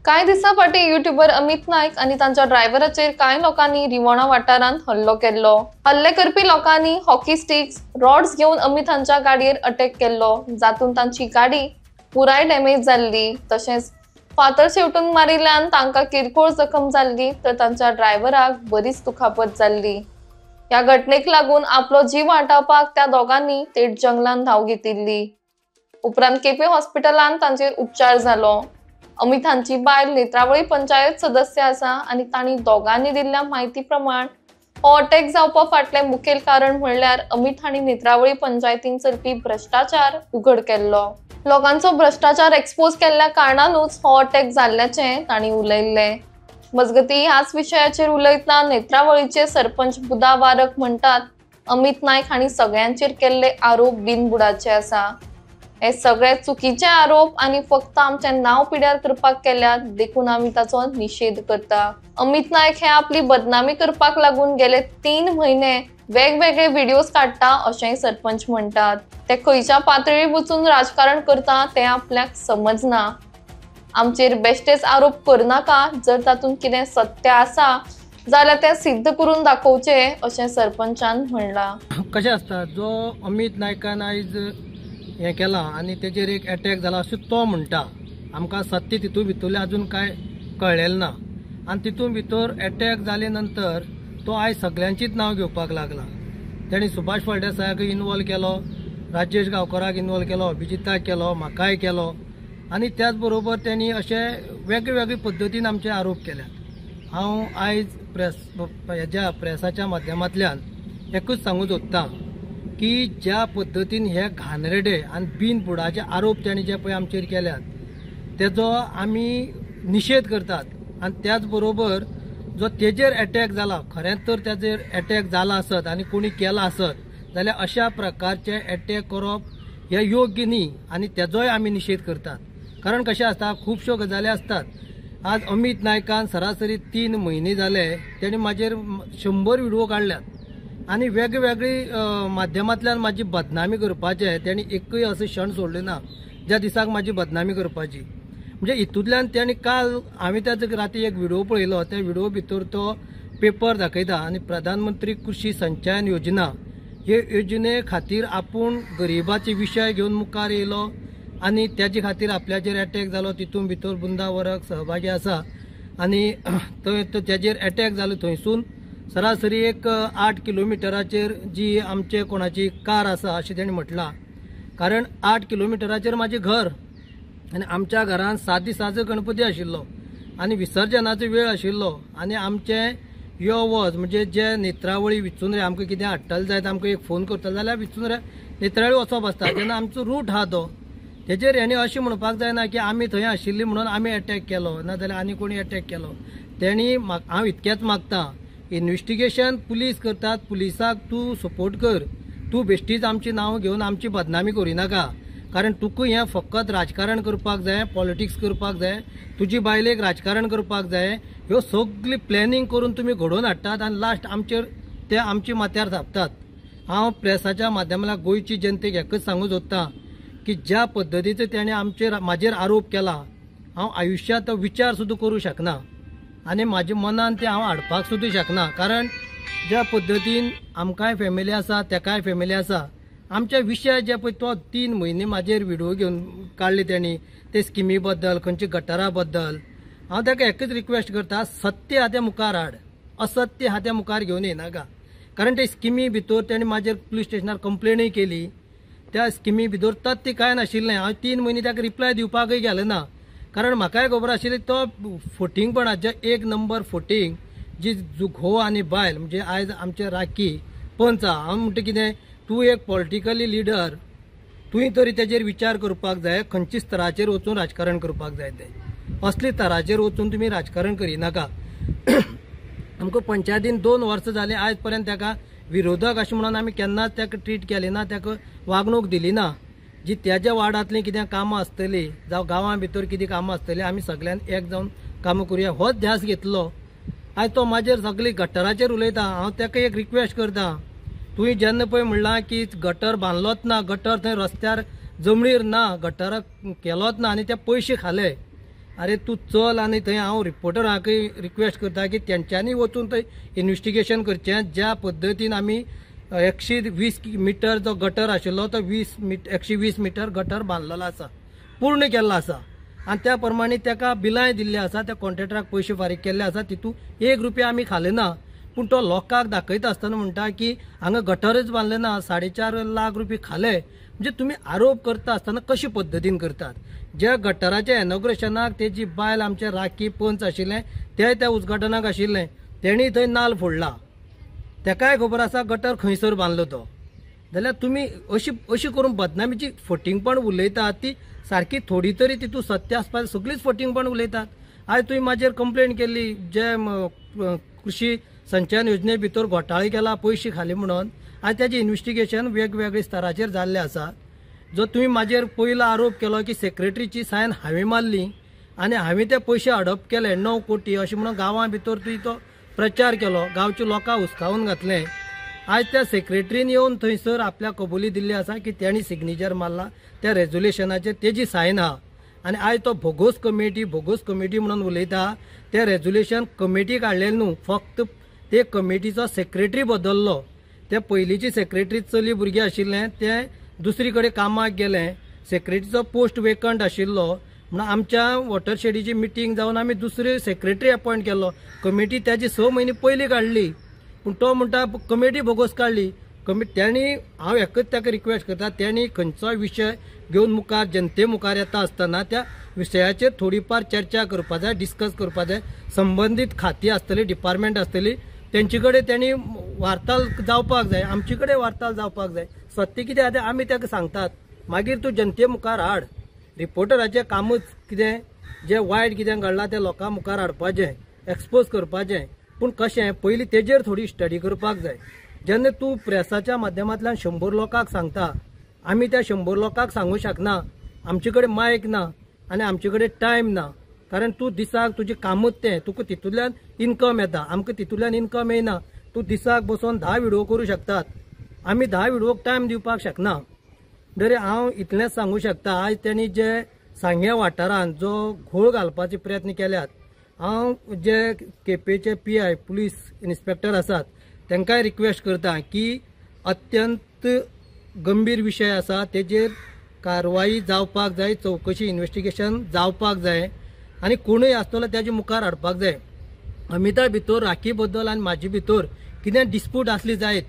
कांय दिसां फाटीं युट्यूबर अमित नाईक आनी तांच्या ड्रायव्हराचेर कांय लोकांनी रिवोणा वाठारांत हल्लो केल्लो। हल्ले करपी लोकांनी हॉकी स्टिक्स, रॉड्स घेवन अमित हांच्या गाडयेर अटॅक केल्लो, जातून तांची गाडी पुराय डॅमेज जाल्ली। तशेंच फातर शेवटून मारिल्ल्यान तांकां किरकोळ जखम जाल्ली, तर तांच्या ड्रायव्हराक बरीच दुखापत जाल्ली। ह्या घटनेक लागून आपलो जीव वाटावपाक त्या दोगांनी थेट जंगलांत धांव घेतिल्ली। उपरांत केपे हॉस्पिटलांत तांचेर उपचार जालो। अमित हांची बायल नेत्रावळी पंचायत सदस्य आसा आनी तांणी दोगांनी दिल्ल्या म्हायती प्रमाण हो अटॅक जावपा फाटलें मुखेल कारण म्हणल्यार अमित हांणी नेत्रावळी पंचायतीन चलपी भ्रष्टाचार उघड केल्लो। लोकांचो भ्रष्टाचार एक्सपोज केल्ल्या कारणानूच हो अटॅक जाल्ल्याचें तांणी उलयल्लें। मजगतीं ह्याच विशयाचेर उलयतना नेत्रावळीचे सरपंच बुधा वारक म्हणटात, अमित नाईक हांणी सगळ्यांचेर केल्ले आरोप बिनबुडाचे आसा। हे सगळे चुकीचे आरोप आनी फक्त आमचें नांव पिड्यार करपाक केल्यात, देखून आमी ताचो निषेध करता। अमित नाईक हे आपली बदनामी करपाक लागून गेले 3 म्हयने वेगवेगळे व्हिडिओज काडटा अशेंय सरपंच म्हणटात। ते खंयच्या पातळीर वचून राजकारण करता तें आपल्याक समजना। आमचेर बेश्टेच आरोप करनाका, जर तातूंत कितें सत्य आसा जाल्यार तें सिद्ध करून दाखोवचे अशें सरपंचान म्हणलां। कशें आसता, जो अमित नायकान आयज हें केलां आनी तेजेर एक अटॅक जाला अशें तो म्हणटा। आमकां सत्य तितून भितरलें अजून कांय कळलेलें ना आनी तितून भितर अटॅक जाले नंतर तो आयज सगळ्यांचीच नांव घेवपाक लागला। तेणी सुभाष फळदेसायाक इनवॉल्व केलो, राजेश गांवकाराक इनवॉल्व केलो, अभिजिताक केलो, म्हाकाय केलो आनी त्याच बरोबर तेणी अशे वेगवेगळे पद्दतीन आमचे आरोप केल्यात। हांव आयज प्रेसाच्या माध्यमांतल्यान एकूच सांगूंक सोदतां की ज्या पद्दतीन हे घाणेरडे आनी बिनबुडाचे आरोप तेणी जे पळय आमचेर केल्यात तेजो आमी निशेध करतात। आनी त्याच बरोबर जो तेजेर अटॅक जाला, खरेंच तर तेजेर अटॅक जाला आसत आनी कोणी केला आसत जाल्यार अशा प्रकारचे अटॅक करप हे योग्य न्ही आनी तेजोय आमी निशेध करतात। कारण कशें आसता, खुबश्यो गजाली आसतात। आज अमित नायकान सरासरी 3 म्हयने जाले तेणी म्हाजेर 100 व्हिडिओ काडल्यात आनी वेगवेगळी माध्यमांतल्यान म्हाजी बदनामी करपाचे तेणी एकूय असो क्षण सोडलो ना ज्या दिसाक म्हाजी बदनामी करपाची। म्हणजे हितूंतल्यान तेणी काल हांवें त्याचो राती एक व्हिडिओ पळयलो, त्या व्हिडिओ भितर तो पेपर दाखयता आनी प्रधानमंत्री कृषी संचयन योजना हे योजने खातीर आपूण गरिबाचे विशय घेवन मुखार येयलो आनी त्याचे खातीर आपल्याचेर अटॅक जालो। तितून भितर बुंदा वरक सहभागी आसा आनी तेजेर अटॅक जालो। थंयसून सरासरी एक 8 किलोमिटराचेर जी आमचे कोणाची कार आसा अशें तेणी म्हटलां। कारण 8 किलोमिटराचेर म्हाजें घर आनी आमच्या घरान 7 दिसाचो गणपती आशिल्लो आनी विसर्जनाचो वेळ आशिल्लो आनी आमचें यो वच म्हणजे जे नेत्रावळी विचून आमकां कितें हाडटले जायत आमकां एक फोन करतले जाल्यार विचून नेत्रावळी वचप आसता। जेन्ना आमचो रूट आहा तो तेजेर हेणी अशें म्हणपाक जायना की आमी थंय आशिल्ली म्हणून आमी अटॅक केलो ना जाल्यार आनी कोणी अटॅक केलो। तेणी हांव इतकेंच मागतां, इन्व्हेस्टिगेशन पुलीस करतात, पुलिसाक तूं सपोर्ट कर, तूं बेश्टीच आमची नांव घेवन आमची बदनामी करिनाका। कारण तुका हें फकत राजकारण करपाक जाय, पॉलिटिक्स करपाक जाय, तुजी बायलेक राजकारण करपाक जाय, ह्यो सगळी प्लॅनिंग करून तुमी घडोवन हाडटात आनी लास्ट आमचेर ते आमच्या माथ्यार थापतात। हांव प्रेसाच्या माध्यमांतल्यान गोंयची जनतेक एकच सांगूंक सोदतां की ज्या पद्दतीचो तेणें म्हाजेर आरोप केला, हांव आयुश्यांत तो विचार सुद्दां करूं शकना आनी म्हाज्या मनान ते हांव हाडपाक सुद्दां शकना। कारण ज्या पद्दतीन आमकांय फॅमिली आसा, तेकाय फॅमिली आसा, आमच्या विशय जे पळय तो 3 म्हयने म्हाजेर व्हिडिओ घेवन काडले तेणी ते स्किमी बद्दल, खंयच्या गटारा बद्दल। हांव ताका एकच रिक्वेस्ट करता, सत्य हा तें मुखार हाड, असत्य हा तें मुखार घेवन येनाका। कारण ते स्किमी भितर तेणी म्हाजेर पुलीस स्टेशनार कंप्लेनूय केली, त्या स्किमी भितर तथ्य कांय नाशिल्लें। हांव 3 म्हयने ताका रिप्लाय दिवपाकय गेलो ना, कारण म्हाकाय खबर आशिल्ली तो फोटिंगपणाचे 1 नंबर फोटींग जी घोव आनी बायल म्हणजे आयज आमचे राखी पंच। हांव म्हणटा कितें, तूं एक पॉलिटिकली लिडर, तुवें तरी तेजेर विचार करपाक जाय, खंयच्या स्तराचेर वचून राजकारण करपाक जाय तें असले तराचेर वचून तुमी राजकारण करिनाका। आमकां पंचायतीन 2 वर्सां जालीं आयज पर्यंत ताका विरोधक अशें म्हणून आमी केन्नाच ताका ट्रीट केलें ना, ताका वागणूक दिली ना। जी त्याच्या वार्डांतलीं कितें कामां आसतलीं जावं गांवां भितर कितें कामां आसतलीं आमी सगळ्यान एक जावन कामां करुया होच ध्यास घेतलो। आयज तो म्हाजेर सगळी गटराचेर उलयता। हांव ताका एक रिक्वेस्ट करतां, तुवें जेन्ना पळय म्हणलां की गटर बांदलोच ना, गटर थंय रस्त्यार जमनीर ना, गटर केलोच ना आनी ते पयशे खाले अरे तूं चल आनी थंय हांव रिपोर्टरांकय रिक्वेस्ट करता की तेंच्यांनी वचून थंय इन्व्हेस्टिगेशन करचें. ज्या पद्दतीन आमी 120 मिटर जो गटर आशिल्लो तो 120 मिटर गटर बांदलेलो आसा, पूर्ण केल्लो आसा. आनी त्या प्रमाणे ताका बिलाय दिल्ली आसा, त्या कॉन्ट्रॅक्टराक पयशे फारीक केल्ले आसा, तितून 1 रुपया आमी खाले ना. पूण तो लोकांक दाखयता आसतना म्हणटा की हांगा गटरच बांदले ना, 4.5 लाख रुपये खाले. म्हणजे तुम्ही आरोप करता आसतना कशे पद्दतीन करतात. ज्या गटराच्या इनॉग्रेशनाक तेजी बायल आमचे राखी पंच आशिल्ले ते त्या उद्घाटनाक आशिल्ले, तेणी थंय नाल्ल फोडला. तेकाय खबर आसा गटर खंयसर बांदलो तो. जाल्यार तुमी अशी करून बदनामीची फटींगपण उलयतात, ती सारकी थोडी तरी तितून सत्य आसपाक सगळीच फटींगपण उलयतात. आयज तुवें माजेर कंप्लेंट केल्ली जे कृषी संचयन योजने भितर घोटाळे केला, पयशे खाले म्हणून. आयज त्याचे इन्व्हेस्टिगेशन वेगवेगळ्या स्तराचेर जाल्ले आसा. जो तुवें माजेर पयलो आरोप केलो की सेक्रेटरीची सायन हांवें मारली आनी हांवें ते पयशे हडप केले 9 कोटी अशें म्हणून गांवां भितर तुवें तो प्रचार केलो, गांवच्या लोकांक हुसकावून घातलें. आयज त्या सेक्रेटरीन येवन थंयसर आपल्या कबुली दिल्ली आसा की तेणी सिग्नेचर मारला त्या रेझोल्युशनाचेर, तेजी सायन आहा. आनी आयज तो भोगोस कमिटी म्हणून उलयता. ते रेझोल्युशन कमिटी काडलेलें न्हू, फक्त ते कमिटीचो सेक्रेटरी बदललो. ते पयलींचे सेक्रेटरी चली भुरगे आशिल्ले ते दुसरी कडेन कामाक गेले. सेक्रेटरीचो पोस्ट वेकंट आशिल्लो म्हणून आमच्या वॉटरशेडीची मिटींग जावन आमी दुसरे सेक्रेटरी अपॉयंट केलो. कमिटी त्याची 6 म्हयने पयलीं काडली, पूण तो म्हणटा कमिटी बोगस काडली. त्यांनी हांव एकच ताका रिक्वेस्ट करता, त्यांनी खंयचोय विशय घेवन मुखार जनते मुखार येता आसतना त्या विशयाचेर थोडीफार चर्चा करपाक जाय, डिस्कस करपाक जाय. संबंधीत खाती आसतली, डिपार्टमेंट आसतली, तेंचे कडेन त्यांनी वार्ताल जावपाक जाय, आमचे कडेन वार्ताल जावपाक जाय. सत्य कितें आसा आमी ताका सांगतात, मागीर तूं जनते मुखार हाड. रिपोर्टराचें कामूच कितें, जें वायट कितें घडलां तें लोकां मुखार हाडपाचें, एक्सपोज करपाचें. पूण कशें पयलीं तेजेर थोडी स्टडी करपाक जाय. जेन्ना तूं प्रेसाच्या माध्यमांतल्यान 100 लोकांक सांगता, आमी त्या 100 लोकांक सांगूं शकना, आमचे कडेन मायक ना आनी आमचे कडेन टायम ना. कारण तूं दिसाक तुजें कामूच तें, तुका तितूंतल्यान इन्कम येता, आमकां तितूंतल्यान इन्कम येना. तूं दिसाक बसून 10 व्हिडिओ करूं शकतात, आमी 10 व्हिडिओक टायम दिवपाक शकना. जरी हांव इतलेंच सांगूं शकता, आयज तेणी जे सांग्या वाठारांत जो घोळ घालपाचे प्रयत्न केल्यात, हांव जे केपेचे PI पुलीस इन्स्पेक्टर आसात तांकांय रिक्वेस्ट करता की अत्यंत गंभीर विशय आसा, तेजेर कारवाई जावपाक जाय, चौकशी इन्व्हेस्टिगेशन जावपाक जाय आनी कोणूय आसतलो त्याच्या मुखार हाडपाक जाय. अमिता भितर राखी बद्दल आनी म्हाजे भितर कितें डिस्प्यूट आसली जायत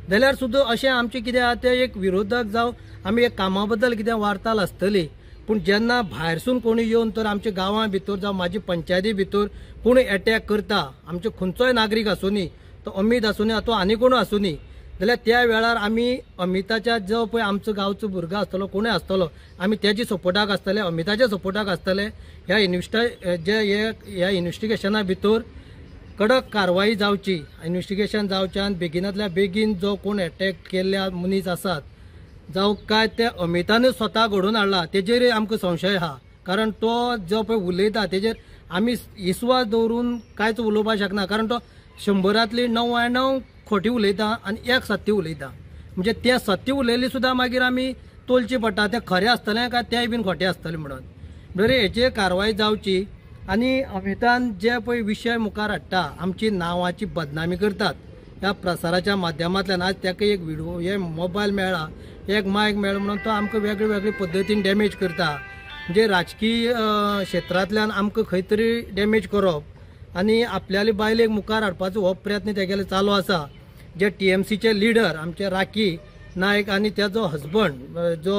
जाल्यार सुद्दां अशें आमचें कितें आसा तें एक विरोधक जावं आमी एक कामा बद्दल कितें वार्ताल आसतली. पूण जेन्ना भायरसून कोणी येवन तर आमच्या गांवां भितर जावं म्हाज्या पंचायती भितर कोणी अटॅक करता, आमचो खंयचोय नागरीक आसूनी, तो अमीत आसूनी तो आनी कोण आसूनी, जाल्यार त्या वेळार आमी अमिताच्या जो पळय आमचो गांवचो भुरगो आसतलो, कोणूय आसतलो, आमी तेजी सपोर्टाक आसतले, अमिताच्या सपोर्टाक आसतले. ह्या इन्व्हेस्टिगेशना भितर कडक कारवाई जावची, इन्व्हेस्टिगेशन जावचें आनी बेगिनांतल्या बेगीन जो कोण अटॅक केल्ल्या मनीस आसात जावं काय ते अमितानूच स्वता घडोवन हाडला तेजेर आमकां संशय आहा. कारण तो जो पळय उलयता तेजेर आमी विस्वास दवरून कांयच उलोवपाक शकना. कारण तो 100रांतली 99 खोटी उलयता आनी 1 सत्य उलयता. म्हणजे तें सत्य उलयलें सुद्दां मागीर आमी तोलची पडटा तें खरें आसतलें काय तेंय बीन खोटें आसतलें म्हणून. बरें हेचेर कारवाय जावची. आनी अमितान जे पळय विशय मुखार हाडटा, आमची नांवाची बदनामी करतात ह्या प्रसाराच्या माध्यमांतल्यान. आज ताका एक व्हिडिओ हे मोबायल मेळ्ळा, एक मायक मेळ्ळो म्हणून तो आमकां वेगळे वेगळे पद्दतीन डॅमेज करता. म्हणजे राजकीय क्षेत्रांतल्यान आमकां खंय तरी डॅमेज करप आनी आपल्याली बायलेक मुखार हाडपाचो हो प्रयत्न तेगेलो चालू आसा. जे TMCचे लिडर आमचे राखी नायक आनी त्याचो हजबंड जो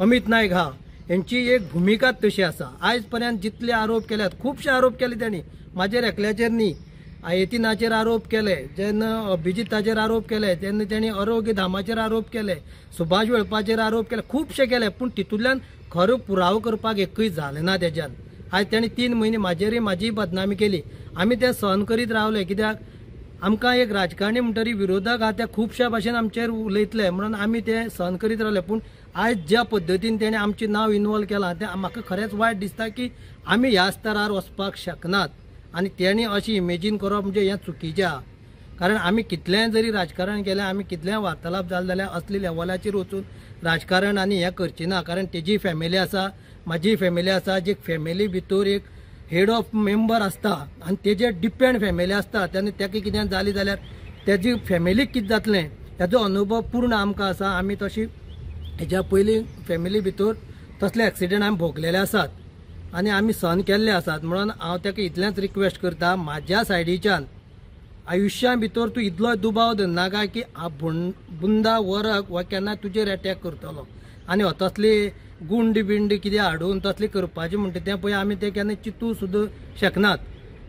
अमित नायक हा, यांची एक भुमिकाच तशी आसा. आयज पर्यंत जितले आरोप केल्यात, खुबशे आरोप केले त्यांनी, म्हाजेर एकल्याचेर न्ही, आयतीनाचेर आरोप केले, जेन्ना अभिजिताचेर आरोप केले, तेन्ना त्यांनी आरोग्य धामाचेर आरोप केले, सुभाष वेळपाचेर आरोप केले, खुबशे केले. पूण तितूंतल्यान खरो पुरावो करपाक एकूय जालें ना तेज्यान. आयज त्यांनी 3 म्हयने म्हाजेरय म्हाजी बदनामी केली. आमी तें सहन करीत रावले, कित्याक आमकां एक राजकारणी म्हणटरी विरोधक आहा ते खुबशा भाशेन आमचेर उलयतले म्हणून आमी तें सहन करीत रावले. पूण आयज ज्या पद्दतीन तेणें आमचें नांव इन्वॉल्व केलां तें म्हाका खरेंच वायट दिसता की आमी ह्या स्तरार वचपाक शकनात. आनी तेणी अशी इमेजीन करप म्हणजे हें चुकीचें आहा. कारण आमी कितलेंय जरी राजकारण केलें, आमी कितलेंय वार्तालाप जालें जाल्यार असली लेवलाचेर वचून राजकारण आनी हें करचें ना. कारण तेजी फॅमिली आसा, म्हाजी फॅमिली आसा, जी फॅमिली भितर एक हेड ऑफ मेंबर असता आणि तेजे डिपेंड फॅमिली असता तेन्ना तेका कितें जालें जाल्यार तेजी फॅमिलीक कितें जातलें हेजो अनुभव पूर्ण आमकां आसा. आमी तशी हेज्या पयलीं फॅमिली भितर तसले एक्सिडेंट आमी भोगलेले आसात आनी आमी सहन केल्ले आसात. म्हणून हांव तेका इतलेंच रिक्वेस्ट करता, म्हाज्या सायडीच्यान आयुश्या भितर तूं इतलो दुबाव धरनाका की बुंदा वरक वा केन्ना तुजेर अटॅक करतलो आनी तसली गुंड बिंड कितें हाडून तसलें करपाचें म्हणटा तें पळय आमी तें केन्ना चिंतू सुद्दां शकनात.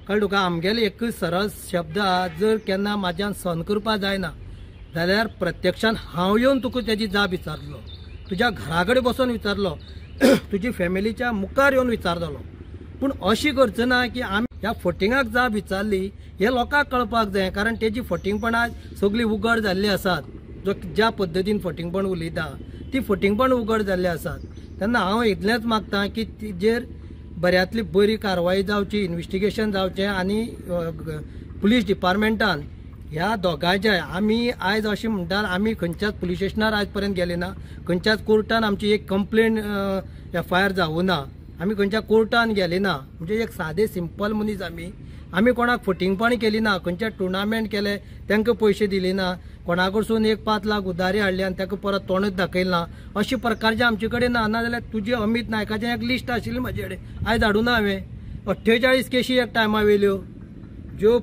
कळ्ळें तुका. आमगेले एकच सरळ शब्द आहा, जर केन्ना म्हाज्यान सहन करपा जायना जाल्यार प्रत्यक्षान हांव येवन तुका तेजी जाप विचारलो, तुज्या घरा कडेन बसून विचारलो, तुजी फॅमिलीच्या मुखार येवन विचारतलो. पूण अशी करचें ना की आमी ह्या फटिंगाक जाप विचारली हे लोकांक कळपाक जाय, कारण तेजी फटिंगपणां सगळी उघड जाल्ली आसात. जो ज्या पद्दतीन फटिंगपण उलयता ती फटिंगपण उघड जाल्ली आसात. तेन्ना हांव इतलेंच मागतां की तेजेर बऱ्यांतली बरी कारवाई जावची, इन्व्हेस्टिगेशन जावचें आनी पुलीस डिपार्टमेंटान ह्या दोगांयच्या आमी आयज अशें म्हणटात आमी खंयच्याच पुलीस स्टेशनार आयज पर्यंत गेले ना, खंयच्याच कोर्टान आमची एक कंप्लेंट FIR जावूं ना, आमी खंयच्या कोर्टान गेले ना. म्हणजे एक सादे सिंपल मनीस आमी कोणाक फटिंगपण केली ना, खंयचे टुर्नामेंट केले तांकां पयशे दिले ना, कोणा कडसून 1-5 लाख उधारी हाडली आनी ताका परत तोंडच दाखयलें ना, अशें प्रकारचें आमचे कडेन ना. नाजाल्यार तुजे अमित नायकाचें एक लिस्ट आशिल्ली म्हाजे कडेन, आयज हाडूं ना हांवें. 48 केशी एक टायमा वयल्यो ज्यो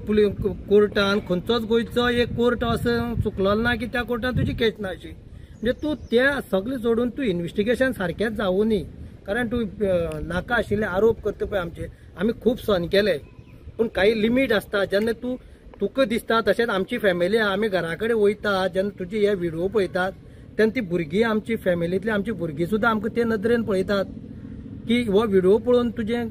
कोर्टान खंयचोच गोंयचो एक कोर्ट असो चुकलो ना की त्या कोर्टान तुजी केस ना अशी. म्हणजे तूं तें सगळें सोडून तूं इन्व्हेस्टिगेशन सारकेंच जावूं न्ही, कारण तूं नाका आशिल्ले आरोप करता पळय आमचे आमी खूब सहन केले. पूण काही लिमीट आसता. जेन्ना तुका दिसता तशेंच आमची फॅमिली आमी घरा कडेन वयता, जेन्ना तुजे हे व्हिडिओ पळयतात तेन्ना ती भुरगीं आमची फॅमिलींतली आमची भुरगीं सुद्दां आमकां ते नदरेन पळयतात की हो व्हिडिओ पळोवन तुजें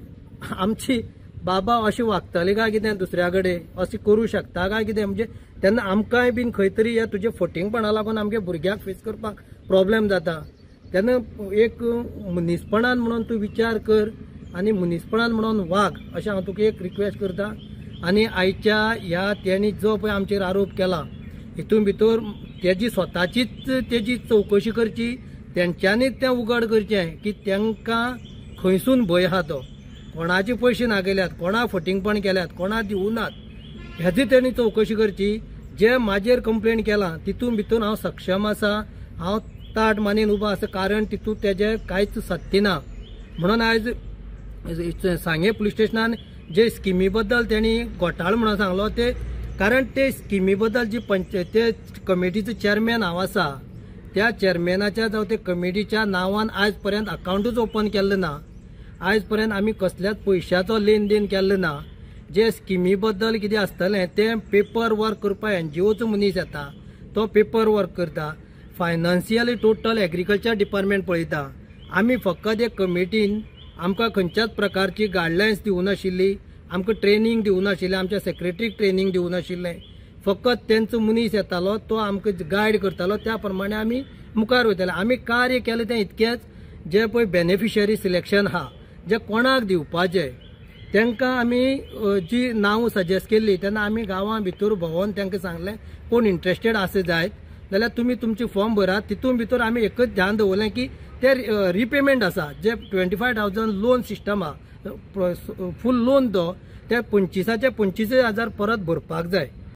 आमची बाबा अशें वागतले काय कितें दुसऱ्या कडेन अशें करूं शकता काय कितें. म्हणजे तेन्ना आमकांय बीन खंय तरी हे तुजे फटिंगपणा लागून आमगे भुरग्यांक फेस करपाक प्रॉब्लेम जाता. तेन्ना एक मनीसपणान म्हणून तूं विचार कर आनी मनीसपणान म्हणून वाग अशें हांव तुका एक रिक्वेस्ट करता. आनी आयच्या ह्या तेणी जो पळय आमचेर आरोप केला हितून भितर तेजी स्वताचीच तेजी चवकशी करची, तेंच्यांनीच तें उघड करचें की तांकां खंयसून भंय आहा तो, कोणाचे पयशे नागेल्यात, कोणा फटिंगपण केल्यात, कोणा दिवनात, हेजी तेणी चवकशी करची. जे म्हाजेर कंप्लेंट केला तितून भितर हांव सक्षम आसा, हांव ताट मानीन उबो आसा, कारण तितून तेजें कांयच सत्य ना. म्हणून आयज सांगे पुलीस स्टेशनान जे स्किमी बद्दल तेणी घोटाळो म्हणून सांगलो ते, कारण ते स्किमी बद्दल जी ते कमिटीचो चेअरमॅन हांव आसा त्या चेअरमॅनाच्या जावं ते कमिटीच्या नांवान आयज पर्यंत अकाउंटूच ओपन केल्लें ना, आयज पर्यंत आमी कसल्याच पयशाचो लेन देन केल्लो ना. जे स्किमी बद्दल कितें आसतलें तें पेपर वर्क करपाक NGOचो मनीस येता, तो पेपर वर्क करता. फायनान्शियली टोटल एग्रीकल्चर डिपार्टमेंट पळयता. आमी फकत एक कमिटीन आमकां खंयच्याच प्रकारची गायडलायन्स दिवूं नाशिल्ली, आमकां ट्रेनिंग दिवूं नाशिल्लें, आमच्या सेक्रेटरीक ट्रेनिंग दिवूं नाशिल्लें. फकत तेंचो मनीस येतालो तो आमकां गायड करतालो, त्या प्रमाणे आमी मुखार वयताले. आमी कार्य केलें तें इतकेंच, जे पळय बेनिफिशरी सिलेक्शन आहा, जे कोणाक दिवपाचें तांकां आमी जी नांव सजेस्ट केल्ली तेन्ना आमी गांवां भितर भोंवून तांकां सांगलें कोण इंट्रस्टेड आसा जायत जाल्यार तुमी तुमचे फॉर्म भरात. तितून भितर आमी एकच ध्यान दवरलें की ते रिपेमेंट आसा, जे 25,000 लोन सिस्टम आहा, फूल लोन तो ते 25,000 परत भरपाक जाय.